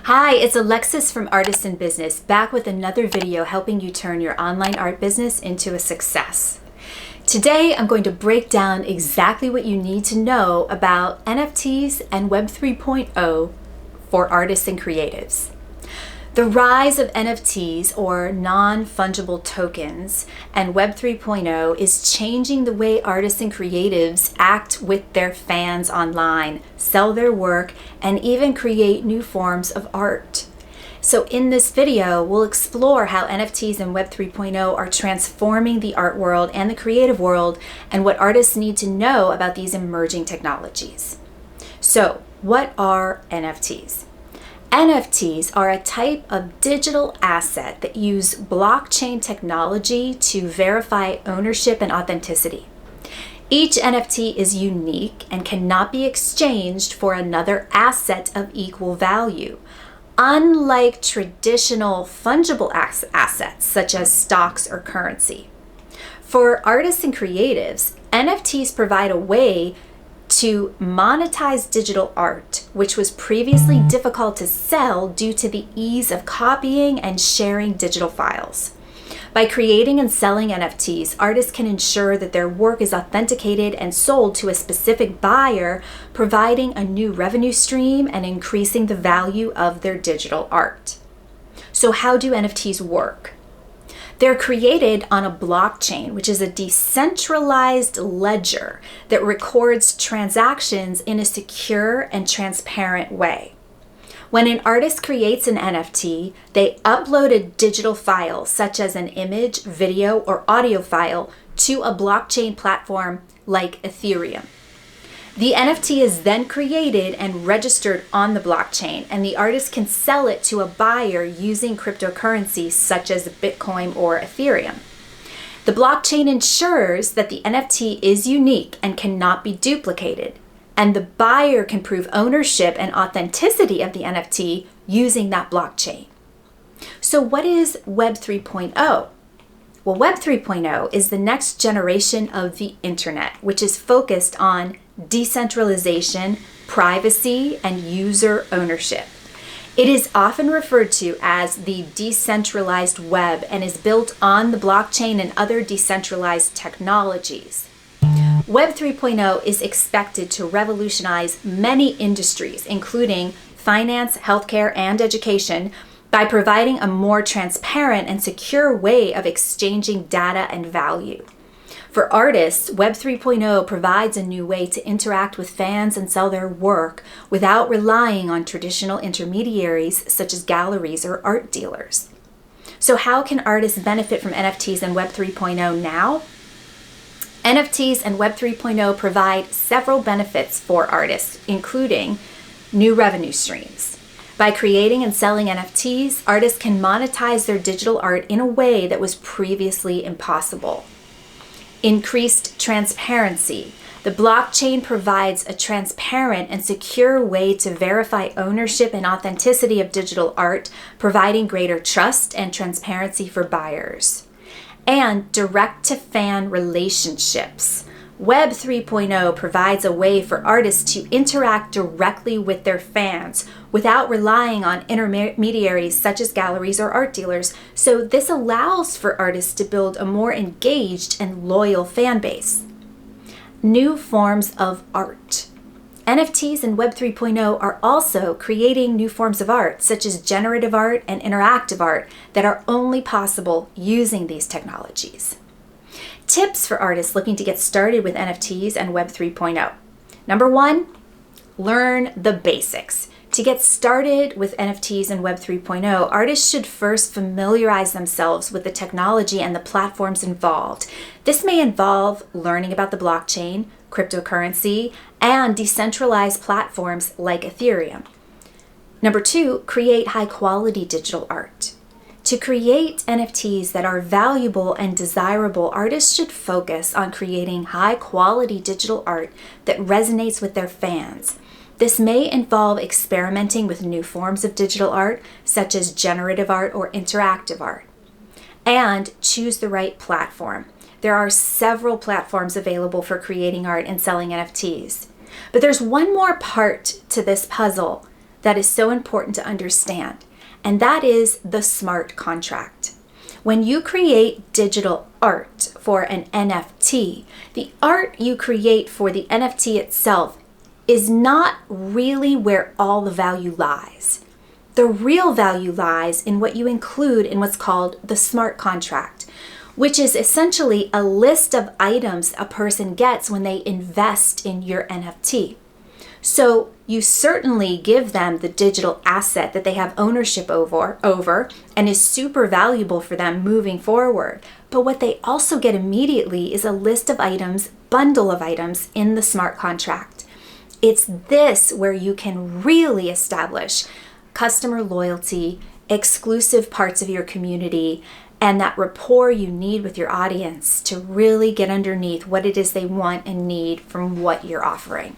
Hi, it's Alexis from Artists in Business, back with another video helping you turn your online art business into a success. Today, I'm going to break down exactly what you need to know about NFTs and Web 3.0 for artists and creatives. The rise of NFTs, or non-fungible tokens, and Web 3.0 is changing the way artists and creatives act with their fans online, sell their work, and even create new forms of art. So in this video, we'll explore how NFTs and Web 3.0 are transforming the art world and the creative world, and what artists need to know about these emerging technologies. So, what are NFTs? NFTs are a type of digital asset that use blockchain technology to verify ownership and authenticity. Each NFT is unique and cannot be exchanged for another asset of equal value, unlike traditional fungible assets such as stocks or currency. For artists and creatives, NFTs provide a way to monetize digital art, which was previously difficult to sell due to the ease of copying and sharing digital files. By creating and selling NFTs, artists can ensure that their work is authenticated and sold to a specific buyer, providing a new revenue stream and increasing the value of their digital art. So how do NFTs work? They're created on a blockchain, which is a decentralized ledger that records transactions in a secure and transparent way. When an artist creates an NFT, they upload a digital file, such as an image, video, or audio file, to a blockchain platform like Ethereum. The NFT is then created and registered on the blockchain, and the artist can sell it to a buyer using cryptocurrencies such as Bitcoin or Ethereum. The blockchain ensures that the NFT is unique and cannot be duplicated, and the buyer can prove ownership and authenticity of the NFT using that blockchain. So what is Web 3.0? Well, Web 3.0 is the next generation of the internet, which is focused on decentralization, privacy, and user ownership. It is often referred to as the decentralized web and is built on the blockchain and other decentralized technologies. Web 3.0 is expected to revolutionize many industries, including finance, healthcare, and education, by providing a more transparent and secure way of exchanging data and value. For artists, Web 3.0 provides a new way to interact with fans and sell their work without relying on traditional intermediaries such as galleries or art dealers. So how can artists benefit from NFTs and Web 3.0 now? NFTs and Web 3.0 provide several benefits for artists, including new revenue streams. By creating and selling NFTs, artists can monetize their digital art in a way that was previously impossible. Increased transparency. The blockchain provides a transparent and secure way to verify ownership and authenticity of digital art, providing greater trust and transparency for buyers. And direct-to-fan relationships. Web 3.0 provides a way for artists to interact directly with their fans without relying on intermediaries such as galleries or art dealers, so this allows for artists to build a more engaged and loyal fan base. New forms of art. NFTs and Web 3.0 are also creating new forms of art, such as generative art and interactive art, that are only possible using these technologies. Tips for artists looking to get started with NFTs and Web 3.0. Number one, learn the basics. To get started with NFTs and Web 3.0, artists should first familiarize themselves with the technology and the platforms involved. This may involve learning about the blockchain, cryptocurrency, and decentralized platforms like Ethereum. Number two, create high-quality digital art. To create NFTs that are valuable and desirable, artists should focus on creating high-quality digital art that resonates with their fans. This may involve experimenting with new forms of digital art, such as generative art or interactive art. And choose the right platform. There are several platforms available for creating art and selling NFTs. But there's one more part to this puzzle that is so important to understand, and that is the smart contract. When you create digital art for an NFT, the art you create for the NFT itself is not really where all the value lies. The real value lies in what you include in what's called the smart contract, which is essentially a list of items a person gets when they invest in your NFT. So you certainly give them the digital asset that they have ownership over and is super valuable for them moving forward. But what they also get immediately is a list of items, bundle of items in the smart contract. It's this where you can really establish customer loyalty, exclusive parts of your community, and that rapport you need with your audience to really get underneath what it is they want and need from what you're offering.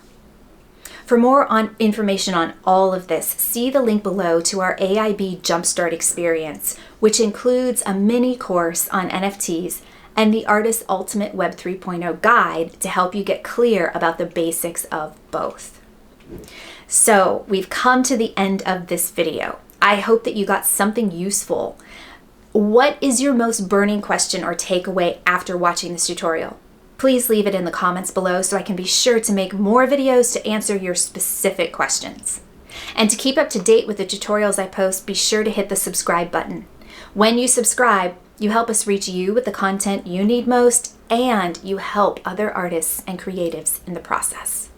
For more information on all of this, see the link below to our AIB Jumpstart experience, which includes a mini course on NFTs and the Artist's Ultimate Web 3.0 guide to help you get clear about the basics of both. So we've come to the end of this video. I hope that you got something useful. What is your most burning question or takeaway after watching this tutorial? Please leave it in the comments below so I can be sure to make more videos to answer your specific questions. And to keep up to date with the tutorials I post, be sure to hit the subscribe button. When you subscribe, you help us reach you with the content you need most, and you help other artists and creatives in the process.